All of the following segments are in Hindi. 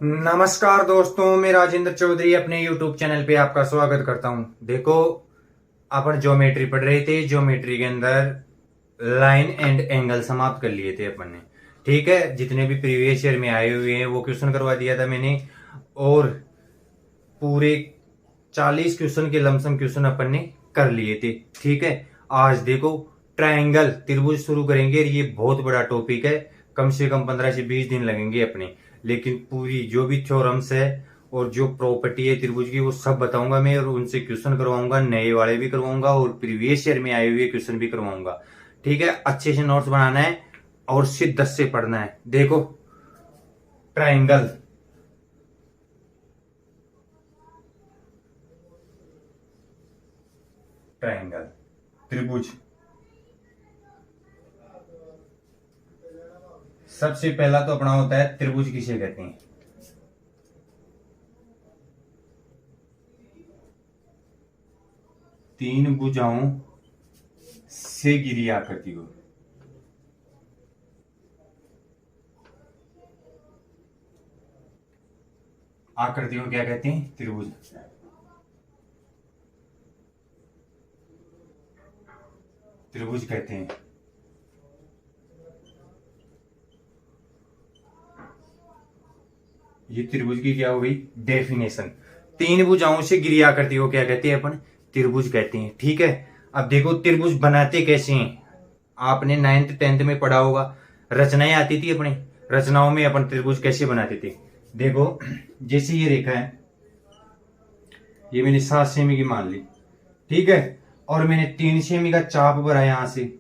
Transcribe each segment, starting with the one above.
नमस्कार दोस्तों, मैं राजेंद्र चौधरी अपने YouTube चैनल पे आपका स्वागत करता हूं। देखो, अपन ज्योमेट्री पढ़ रहे थे। ज्योमेट्री के अंदर लाइन एंड एंगल समाप्त कर लिए थे अपन ने। ठीक है, जितने भी प्रीवियस ईयर में आए हुए हैं वो क्वेश्चन करवा दिया था मैंने, और पूरे 40 क्वेश्चन के लमसम क्वेश्चन अपन ने कर लिए थे। ठीक है, आज देखो ट्रायंगल त्रिभुज शुरू करेंगे। ये बहुत बड़ा टॉपिक है, कम से कम 15 से 20 दिन लगेंगे अपने। लेकिन पूरी जो भी थ्योरम्स है और जो प्रॉपर्टी है त्रिभुज की वो सब बताऊंगा मैं, और उनसे क्वेश्चन करवाऊंगा, नए वाले भी करवाऊंगा और प्रीवियस ईयर में आए हुए क्वेश्चन भी करवाऊंगा। ठीक है, अच्छे से नोट्स बनाना है और शिद्दत से पढ़ना है। देखो, ट्रायंगल, ट्रायंगल त्रिभुज। सबसे पहला तो अपना होता है त्रिभुज किसे कहते हैं। तीन भुजाओं से घिरी आकृति को आकृति को क्या कहते हैं? त्रिभुज। त्रिभुज कहते हैं। ये त्रिभुज की क्या हो गई डेफिनेशन। तीन भुजाओं से घिरी आकृति को क्या कहते हैं? अपन त्रिभुज कहते हैं। ठीक है, अब देखो त्रिभुज बनाते कैसे हैं। आपने 9th 10th में पढ़ा होगा, रचनाएं आती थी अपने। रचनाओं में अपन त्रिभुज कैसे बनाते थे। देखो, जैसे ये रेखा है, ये मैंने 7 सेमी की मान ली। ठीक है, और मैंने 3 सेमी का चाप भरा यहां से,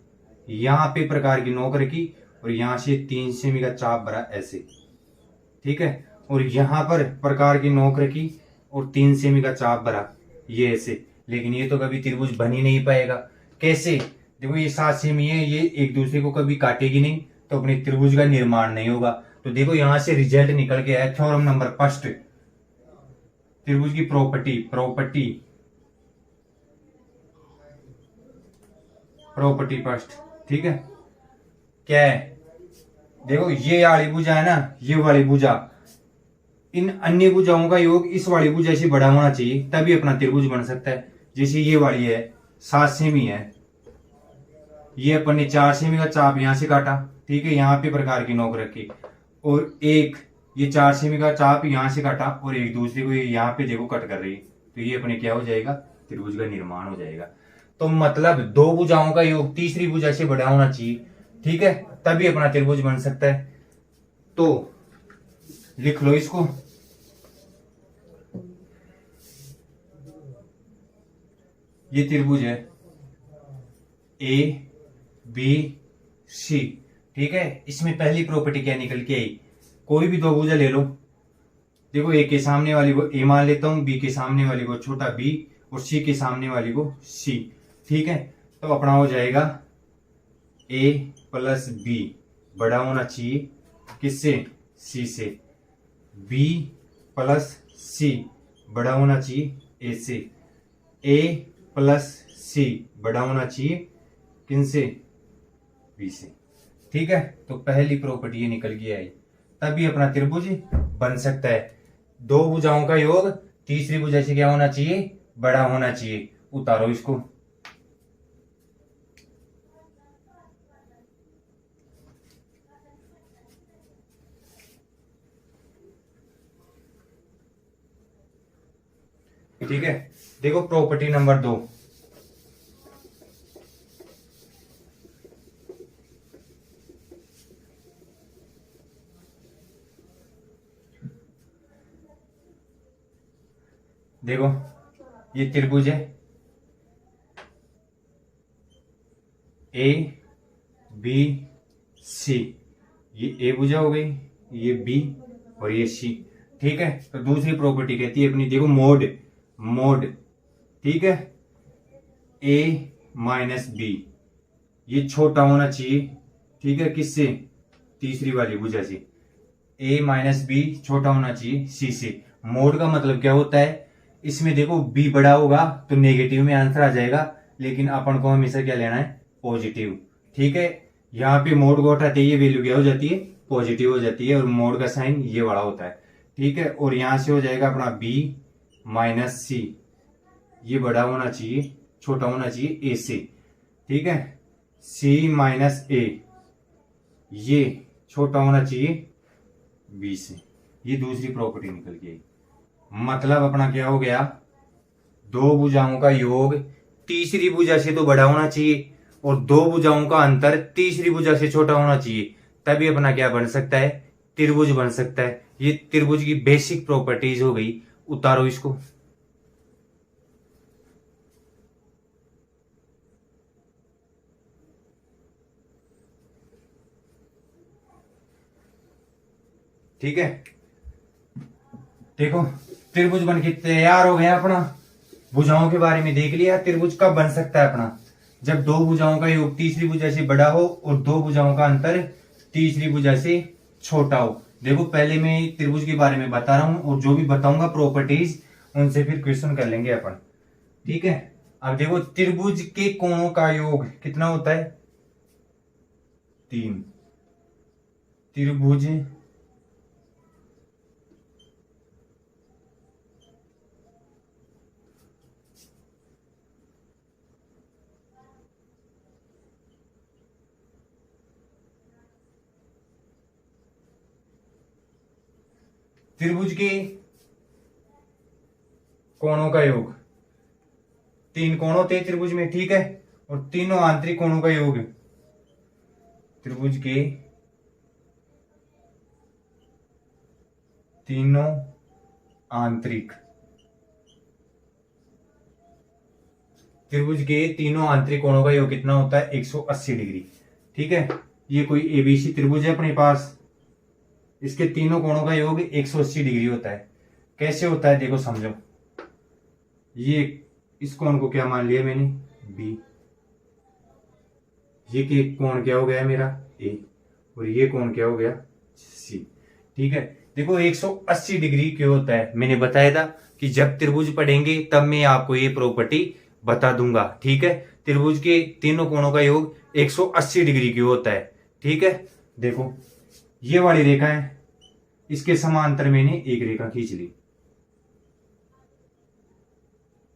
यहां पे प्रकार की नोक रखी, और यहां से 3 सेमी का चाप भरा ऐसे। ठीक है, और यहां पर प्रकार की नोक रखी और 3 सेमी का चाप भरा ये ऐसे। लेकिन ये तो कभी त्रिभुज बन ही नहीं पाएगा। कैसे? देखो, ये 7 सेमी है, ये एक दूसरे को कभी काटेगी नहीं, तो अपने त्रिभुज का निर्माण नहीं होगा। तो देखो, यहां से रिजल्ट निकल के आया थ्योरम नंबर फर्स्ट, त्रिभुज की प्रॉपर्टी प्रॉपर्टी प्रॉपर्टी फर्स्ट। ठीक है, क्या है? देखो, ये वाली भुजा है ना, ये वाली भुजा, इन अन्य भुजाओं का योग इस वाली भुजा से बड़ा होना चाहिए, तभी अपना त्रिभुज बन सकता है। जैसे ये वाली है 7 सेमी है, ये अपन ने 4 सेमी का चाप यहां से काटा। ठीक है, यहाँ पे प्रकार की नोक रखी, और एक ये 4 सेमी का चाप यहां से काटा, और एक दूसरे को यहाँ पे देखो कट कर रही है। तो ये अपने क्या हो जाएगा? त्रिभुज का निर्माण हो जाएगा। तो मतलब दो भुजाओं का योग तीसरी भुजा से बड़ा होना चाहिए। ठीक है, तभी अपना त्रिभुज बन सकता है। तो लिख लो इसको। ये त्रिभुज है ए बी सी। ठीक है, इसमें पहली प्रॉपर्टी क्या निकल के आई? कोई भी दो भुजा ले लो। देखो, ए के सामने वाली को ए मान लेता हूं, बी के सामने वाली को छोटा बी, और सी के सामने वाली को सी। ठीक है, तो अपना हो जाएगा ए प्लस बी बड़ा होना चाहिए किससे? सी से। बी प्लस सी बड़ा होना चाहिए ए से। ए प्लस सी बड़ा होना चाहिए किनसे? बी से। ठीक है, तो पहली प्रॉपर्टी ये निकल के आई, तभी अपना त्रिभुज बन सकता है। दो भुजाओं का योग तीसरी भुजा से क्या होना चाहिए? बड़ा होना चाहिए। उतारो इसको। ठीक है, देखो प्रॉपर्टी नंबर 2। देखो, ये त्रिभुज है ए बी सी। ये ए भुजा हो गई, ये बी और ये सी। ठीक है, तो दूसरी प्रॉपर्टी कहती है अपनी, देखो मोड। मोड, ठीक है, ए माइनस बी, ये छोटा होना चाहिए। ठीक है, किससे? तीसरी वाली भुजा से। ए माइनस बी छोटा होना चाहिए सी से। मोड का मतलब क्या होता है? इसमें देखो बी बड़ा होगा तो नेगेटिव में आंसर आ जाएगा, लेकिन अपन को हमेशा क्या लेना है? पॉजिटिव। ठीक है, यहाँ पे मोड को हटाते ये वैल्यू क्या हो जाती है? पॉजिटिव हो जाती है, और मोड का साइन ये वाला होता है। ठीक है, और यहां से हो जाएगा अपना बी माइनस सी, ये बड़ा होना चाहिए, छोटा होना चाहिए ए से, ठीक है, सी माइनस ए, ये छोटा होना चाहिए बी से, ये दूसरी प्रॉपर्टी निकल गई। मतलब अपना क्या हो गया, दो भुजाओं का योग तीसरी भुजा से तो बड़ा होना चाहिए और दो भुजाओं का अंतर तीसरी भुजा से छोटा होना चाहिए, तभी अपना क्या बन सकता है, त्रिभुज बन सकता है। ये त्रिभुज की बेसिक प्रॉपर्टीज हो गई। उतारो इसको। ठीक है, देखो त्रिभुज बन के तैयार हो गया अपना। भुजाओं के बारे में देख लिया, त्रिभुज कब बन सकता है अपना, जब दो भुजाओं का योग तीसरी भुजा से बड़ा हो और दो भुजाओं का अंतर तीसरी भुजा से छोटा हो। देखो पहले मैं त्रिभुज के बारे में बता रहा हूं और जो भी बताऊंगा प्रॉपर्टीज उनसे फिर क्वेश्चन कर लेंगे अपन, ठीक है। अब देखो त्रिभुज के कोणों का योग कितना होता है, 3। त्रिभुज त्रिभुज के कोणों का योग, 3 कोण होते हैं त्रिभुज में, ठीक है, और तीनों आंतरिक कोणों का योग त्रिभुज के तीनों आंतरिक, त्रिभुज के तीनों आंतरिक कोणों का योग कितना होता है, 180 डिग्री, ठीक है। ये कोई एबीसी त्रिभुज है अपने पास, इसके तीनों कोणों का योग 180 डिग्री होता है। कैसे होता है देखो समझो, ये इस कोण को क्या मान लिया मैंने, बी, ये कोण क्या हो गया मेरा ए, और ये कोण क्या हो गया सी, ठीक है। देखो 180 डिग्री क्यों होता है, मैंने बताया था कि जब त्रिभुज पढ़ेंगे तब मैं आपको ये प्रॉपर्टी बता दूंगा, ठीक है। त्रिभुज के तीनों कोणों का योग 180 डिग्री क्यों होता है, ठीक है। देखो ये वाली रेखा है, इसके समांतर मैंने एक रेखा खींच ली,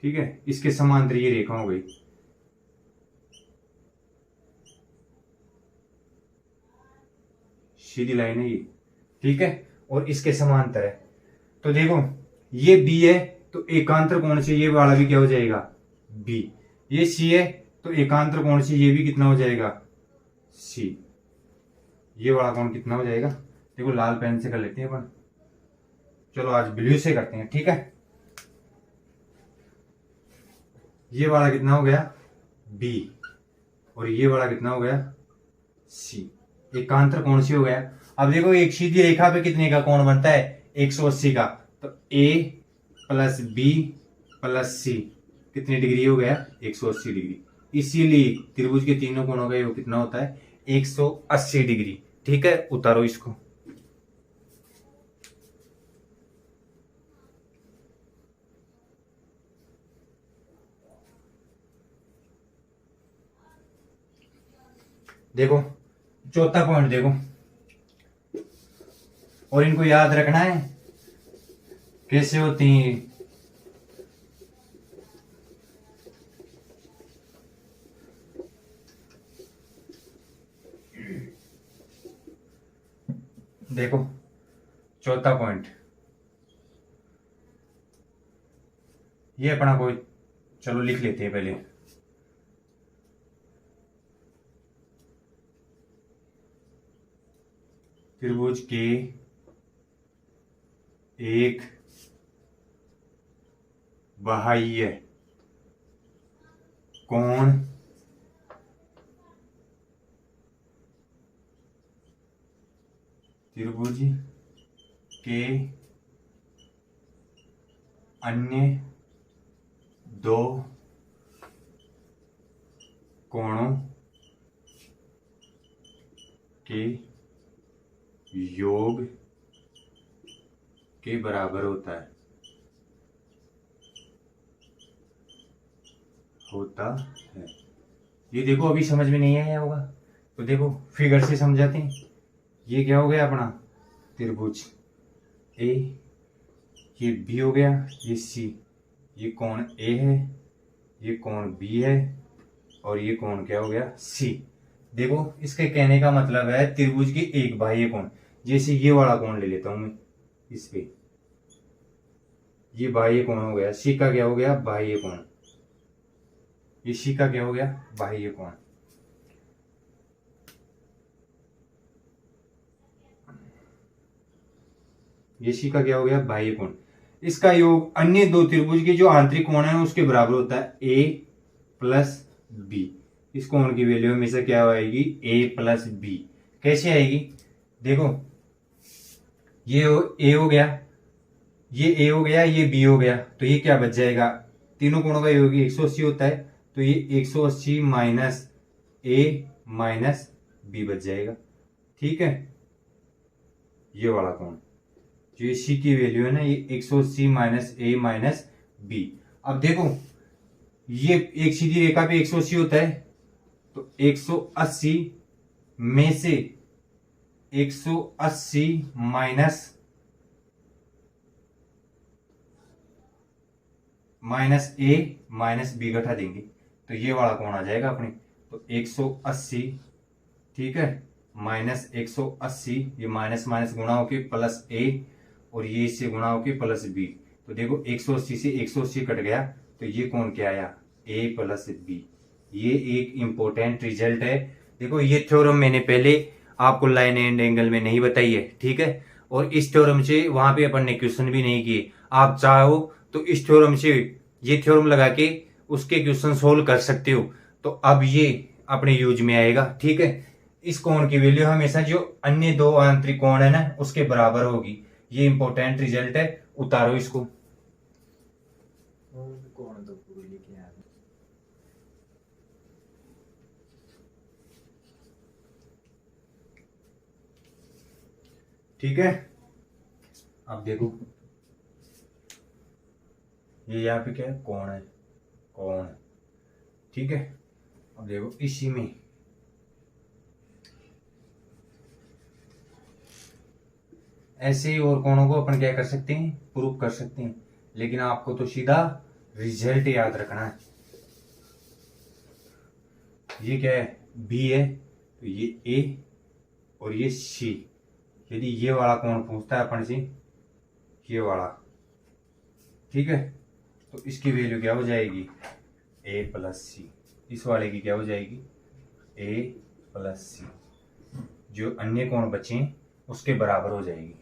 ठीक है, इसके समांतर ये रेखा हो गई, सीधी लाइन है ये, ठीक है, और इसके समांतर है। तो देखो ये बी है तो एकांतर कोण से ये वाला भी क्या हो जाएगा, बी। ये सी है तो एकांतर कोण से ये भी कितना हो जाएगा, सी। ये वाला कोण कितना हो जाएगा, देखो लाल पेन से कर लेते हैं अपन, चलो आज ब्लू से करते हैं, ठीक है। ये वाला कितना हो गया, बी, और ये वाला कितना हो गया, सी। एकांतर कोण से हो गया। अब देखो एक सीधी रेखा पे कितने का कोण बनता है, 180 का, तो ए प्लस बी प्लस सी कितनी डिग्री हो गया, 180 डिग्री। इसीलिए त्रिभुज के तीनों कोणों का योग कितना होता है, 180 डिग्री, ठीक है। उतारो इसको। देखो चौथा पॉइंट देखो, और इनको याद रखना है कैसे होती हैं। देखो चौथा पॉइंट ये अपना कोई, चलो लिख लेते हैं पहले। त्रिभुज के एक बाह्य कोण त्रिभुज के अन्य दो कोणों के योग के बराबर होता है, ये देखो अभी समझ में नहीं आया होगा तो देखो फिगर से समझाते हैं। ये क्या हो गया अपना त्रिभुज ए ये बी हो गया, ये सी, ये कोण ए है, ये कोण बी है, और ये कोण क्या हो गया सी। देखो इसके कहने का मतलब है त्रिभुज के एक बाह्य कोण, जैसे ये वाला कोण ले लेता हूं मैं, इस पे ये बाह्य कोण हो गया, सी का क्या हो गया बाह्य कोण, ये सी का क्या हो गया बाह्य कोण। ये सी का क्या हो गया बाह्य कोण। इसका योग अन्य दो त्रिभुज के जो आंतरिक कोण है उसके बराबर होता है ए प्लस बी। इस कोण की वैल्यू हमेशा क्या आएगी ए प्लस बी। कैसे आएगी देखो, ये ए हो गया, ये ए हो गया, ये बी हो गया, तो ये क्या बच जाएगा, तीनों कोणों का योग 180 होता है, तो ये 180 माइनस ए माइनस बी बच जाएगा। ठीक है, ये वाला कोण जो ये सी की वैल्यू है ना, ये 180 माइनस ए माइनस बी। अब देखो ये एक सीधी रेखा पे 180 होता है, तो 180 में से 180 माइनस ए माइनस बी घटा देंगे, तो ये वाला कोण आ जाएगा अपने। तो 180 ठीक है माइनस 180, ये माइनस माइनस गुणा होके प्लस ए, और ये इससे गुणा होके प्लस बी। तो देखो 180 से 180 कट गया, तो ये कोण क्या आया ए प्लस बी। ये एक इंपॉर्टेंट रिजल्ट है। देखो ये थ्योरम मैंने पहले आपको लाइन एंड एंगल में नहीं बताई है, ठीक है, और इस थ्योरम से वहां पे अपन ने क्वेश्चन भी नहीं किए। आप चाहो तो इस थ्योरम से ये थ्योरम लगा के उसके क्वेश्चन सोल्व कर सकते हो, तो अब ये अपने यूज में आएगा। ठीक है, इस कोण की वैल्यू हमेशा जो अन्य दो आंतरिक कोण है ना उसके बराबर होगी। ये इंपॉर्टेंट रिजल्ट है, उतारो इसको। कोण तो पूरी लिखे हैं। ठीक है, अब देखो ये यहाँ पे क्या है कोण है, कोण। ठीक है, अब देखो इसी में ऐसे ही और कोणों को अपन क्या कर सकते हैं प्रूव कर सकते हैं, लेकिन आपको तो सीधा रिजल्ट याद रखना है। ये क्या है बी है, तो ये ए और ये सी। यदि ये वाला कोण पूछता है अपन से, ये वाला, ठीक है, तो इसकी वैल्यू क्या हो जाएगी ए प्लस सी। इस वाले की क्या हो जाएगी ए प्लस सी, जो अन्य कोण बचे उसके बराबर हो जाएगी।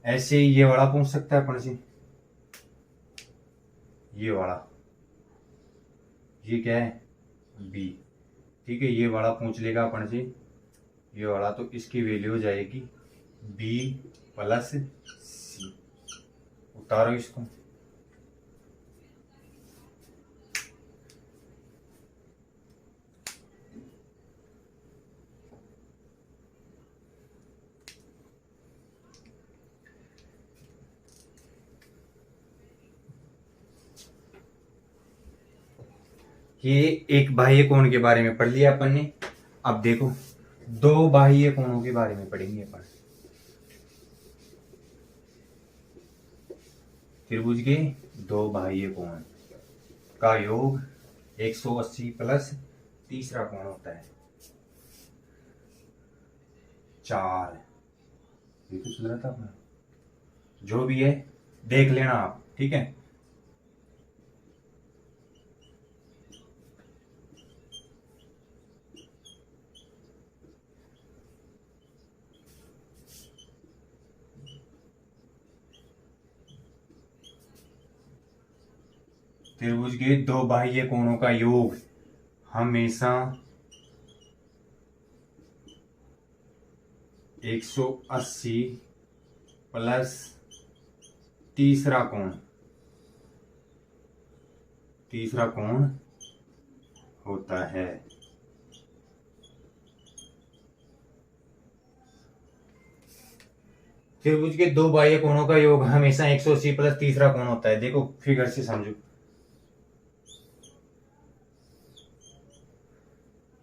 ऐसे ही ये वाला पूछ सकता है अपन से, ये वाला, ये क्या है बी, ठीक है, ये वाला पूछ लेगा अपन से, ये वाला, तो इसकी वैल्यू हो जाएगी बी प्लस सी। उतारो इसको। ये एक बाह्य कोण के बारे में पढ़ लिया अपन ने। अब देखो दो बाह्य कोणों के बारे में पढ़ेंगे अपन। त्रिभुज के दो बाह्य कोण का योग 180 प्लस तीसरा कोण होता है 4। ये तो सुन रहा था अपना, जो भी है देख लेना आप, ठीक है। त्रिभुज के दो बाह्य कोणों का योग हमेशा 180 प्लस तीसरा कोण होता है। त्रिभुज के दो बाह्य कोणों का योग हमेशा 180 प्लस तीसरा कोण होता है। देखो फिगर से समझो,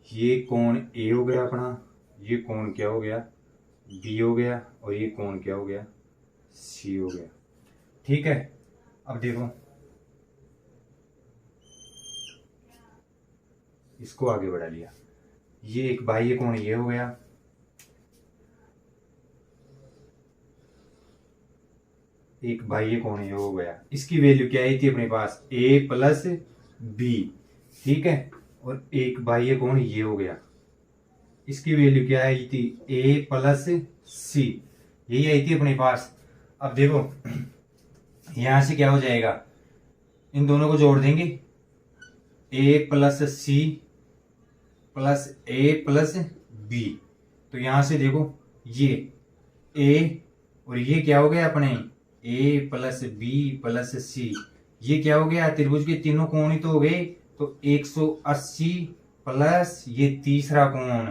ये कोण ए हो गया अपना, ये कोण क्या हो गया बी हो गया, और ये कोण क्या हो गया सी हो गया। ठीक है, अब देखो इसको आगे बढ़ा लिया, ये एक बाह्य कोण ये हो गया, एक बाह्य कोण ये हो गया। इसकी वैल्यू क्या आई थी अपने पास, a प्लस बी, ठीक है। और एक बाह्य कोण ये हो गया, इसकी वैल्यू क्या आई थी, a प्लस सी, यही आई थी अपने पास। अब देखो यहां से क्या हो जाएगा, इन दोनों को जोड़ देंगे, a plus C plus a plus B. तो यहां से देखो ये a और ये क्या हो गया अपने, a plus B plus C, ये क्या हो गया, त्रिभुज के तीनों कोण ही तो हो गए। तो 180 प्लस ये तीसरा कोण,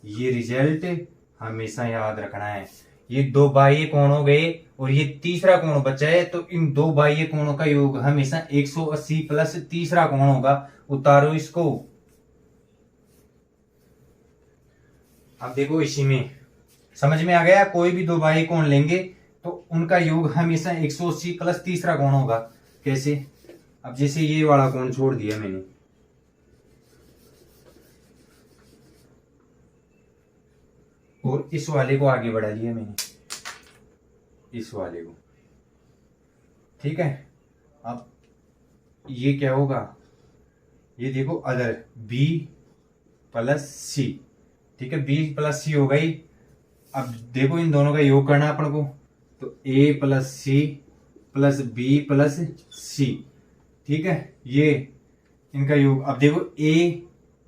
ये रिजल्ट हमेशा याद रखना है। ये दो बाह्य कोण हो गए और ये तीसरा कोण बचा है, तो इन दो बाह्य कोणों का योग हमेशा 180 प्लस तीसरा कोण होगा। उतारो इसको। अब देखो इसी में समझ में आ गया, कोई भी दो बाह्य कोण लेंगे तो उनका योग हमेशा 180 प्लस तीसरा कोण होगा। कैसे, अब जैसे ये वाला कोण छोड़ दिया मैंने, और इस वाले को आगे बढ़ा लिया मैंने, इस वाले को, ठीक है। अब ये क्या होगा, ये देखो अदर b प्लस सी, ठीक है, b प्लस सी हो गई। अब देखो इन दोनों का योग करना अपन को, तो a plus C plus B plus C, ठीक है, ये इनका योग। अब देखो a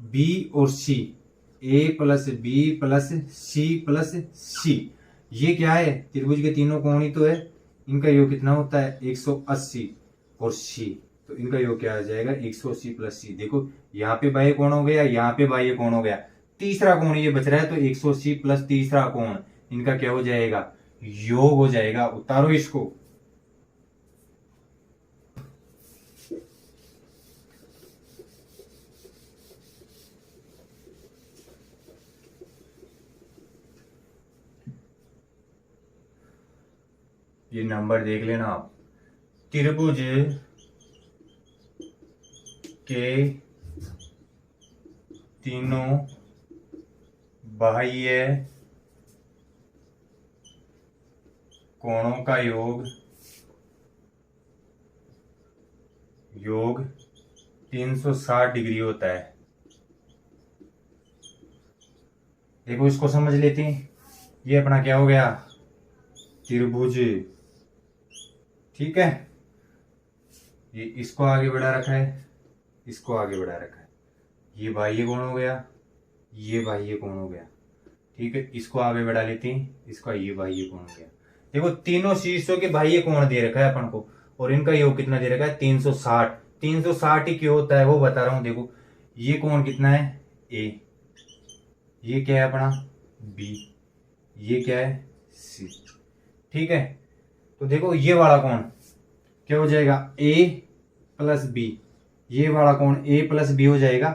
b और c, a plus B plus C plus C, ये क्या है, त्रिभुज के तीनों कोण ही तो है। इनका योग कितना होता है, 180 और c, तो इनका योग क्या आ जाएगा, 180 प्लस सी। देखो यहाँ पे बाह्य कोण हो गया, यहाँ पे बाह्य कोण हो गया, तीसरा कोण ये बच रहा है, तो 180 प्लस तीसरा कोण, इनका क्या हो जाएगा, योग हो जाएगा। उतारो इसको। ये नंबर देख लेना आप, त्रिभुज के तीनों बाह्य कोणों का योग 360 डिग्री होता है। देखो इसको समझ लेते हैं, ये अपना क्या हो गया, त्रिभुज, ठीक है। ये इसको आगे बढ़ा रखा है, इसको आगे बढ़ा रखा है, ये बाह्य कोण हो गया, ये बाह्य कोण हो गया, ठीक है। इसको आगे बढ़ा लेते हैं, इसका ये बाह्य कोण हो गया। देखो तीनों शीर्षों के बाह्य कोण दे रखा है अपन को, और इनका योग कितना दे रखा है, 360। 360 ही क्यों होता है वो बता रहा हूं। देखो ये कोण कितना है, a, ये क्या है अपना b, ये क्या है c, ठीक है। तो देखो ये वाला कोण क्या हो जाएगा, a प्लस बी, ये वाला कोण a प्लस बी हो जाएगा,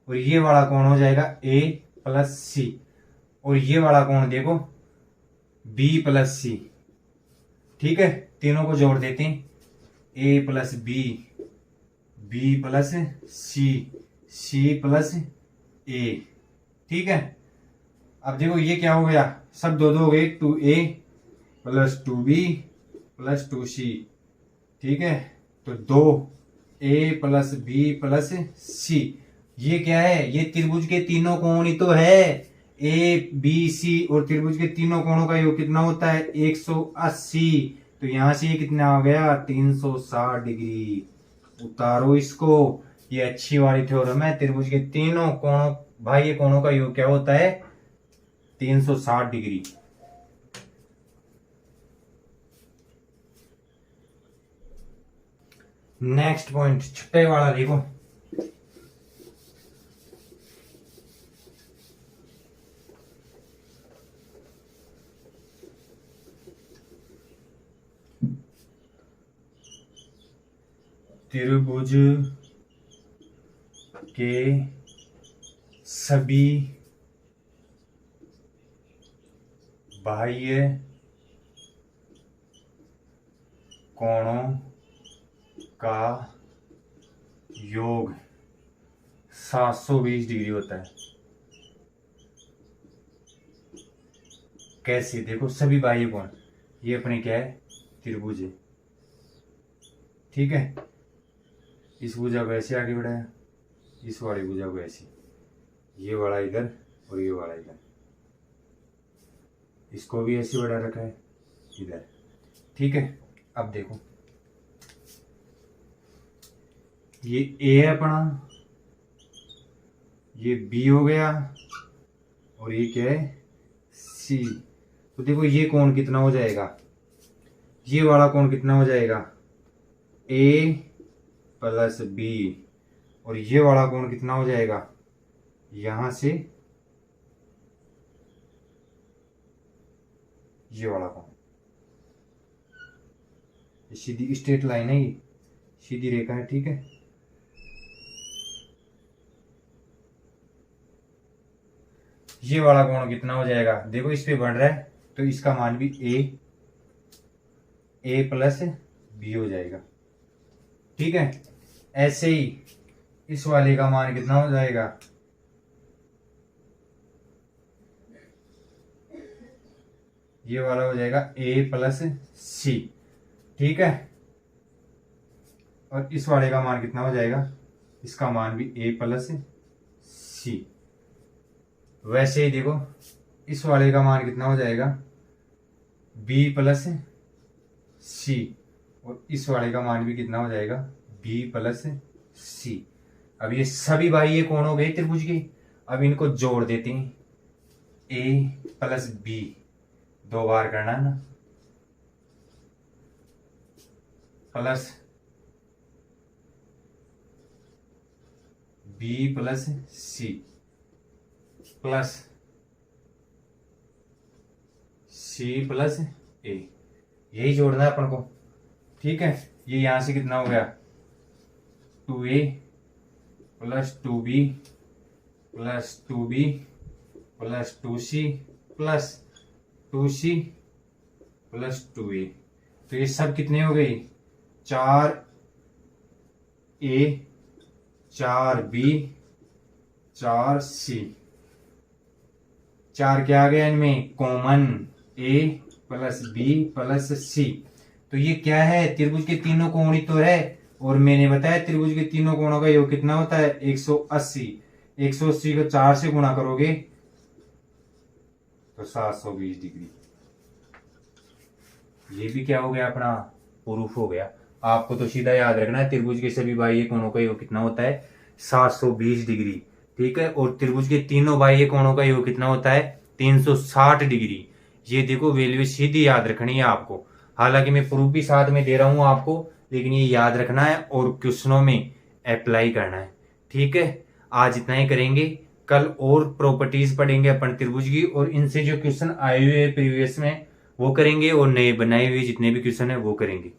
और ये वाला कोण हो जाएगा a प्लस सी, और ये वाला कोण देखो b प्लस सी, ठीक है। तीनों को जोड़ देते हैं, a plus B, B plus C, C plus a, ठीक है। अब देखो ये क्या हो गया, सब दो दो हो गए, 2a plus 2b plus 2c, ठीक है। तो 2a plus B plus C, ये क्या है, ये त्रिभुज के तीनों कोण ही तो है, ए बी सी, और त्रिभुज के तीनों कोणों का योग कितना होता है, 180। तो यहां से ये कितना आ गया, 360 डिग्री। उतारो इसको। ये अच्छी वाली थ्योरम है, त्रिभुज के तीनों कोणों बाह्य कोणों का योग क्या होता है, 360 डिग्री। नेक्स्ट पॉइंट छठे वाला देखो, त्रिभुज के सभी बाह्य कोणों का योग 720 डिग्री होता है। कैसे? देखो सभी बाह्य कोण, ये अपने क्या है, त्रिभुज है, ठीक है। इस भुजा को ऐसे आगे बढ़ाया, इस वाली भुजा को ऐसे, ये वाला इधर और ये वाला इधर, इसको भी ऐसे बढ़ा रखा है इधर, ठीक है। अब देखो ये ए है अपना, ये बी हो गया और ये क्या है, सी। तो देखो ये कोण कितना हो जाएगा, ये वाला कोण कितना हो जाएगा, ए प्लस बी, और ये वाला कोण कितना हो जाएगा, यहां से ये वाला कोण, ये सीधी स्ट्रेट लाइन है, ये सीधी रेखा है, ठीक है। ये वाला कोण कितना हो जाएगा, देखो इस पे बढ़ रहा है तो इसका मान भी ए प्लस बी हो जाएगा, ठीक है। ऐसे ही इस वाले का मान कितना हो जाएगा, ये वाला हो जाएगा ए प्लस सी, ठीक है। और इस वाले का मान कितना हो जाएगा, इसका मान भी ए प्लस सी। वैसे ही देखो इस वाले का मान कितना हो जाएगा, बी प्लस सी, और इस वाले का मान भी कितना हो जाएगा, बी प्लस सी। अब ये सभी बाह्य कोण हो गए त्रिभुज के। अब इनको जोड़ देते हैं, ए प्लस बी, 2 बार करना है ना, plus B plus C, plus C plus ए, यही जोड़ना है अपन को, ठीक है। ये यहां से कितना हो गया, 2a plus 2b plus 2b plus 2c plus 2c plus 2a। तो ये सब कितने हो गई, 4a 4b 4c। 4 क्या आ गया इनमें, common, a plus B plus C. तो ये क्या है, त्रिभुज के तीनों कोण ही तो है, और मैंने बताया त्रिभुज के तीनों कोणों का योग कितना होता है, 180। 180 को 4 से गुणा करोगे तो 720 डिग्री। ये भी क्या हो गया, अपना प्रूफ हो गया। आपको तो सीधा याद रखना है, त्रिभुज के सभी बाह्य कोणों का योग कितना होता है, 720 डिग्री, ठीक है। और त्रिभुज के तीनों बाह्य कोणों का योग कितना होता है, 360 डिग्री। ये देखो वैल्यू सीधी याद रखनी है आपको। हालांकि मैं प्रूफ भी साथ में दे रहा हूं आपको, लेकिन ये याद रखना है और क्वेश्चनों में अप्लाई करना है, ठीक है। आज इतना ही करेंगे, कल और प्रॉपर्टीज पढ़ेंगे अपन त्रिभुज की, और इनसे जो क्वेश्चन आए हुए प्रीवियस में वो करेंगे, और नए बनाए हुए जितने भी क्वेश्चन है वो करेंगे।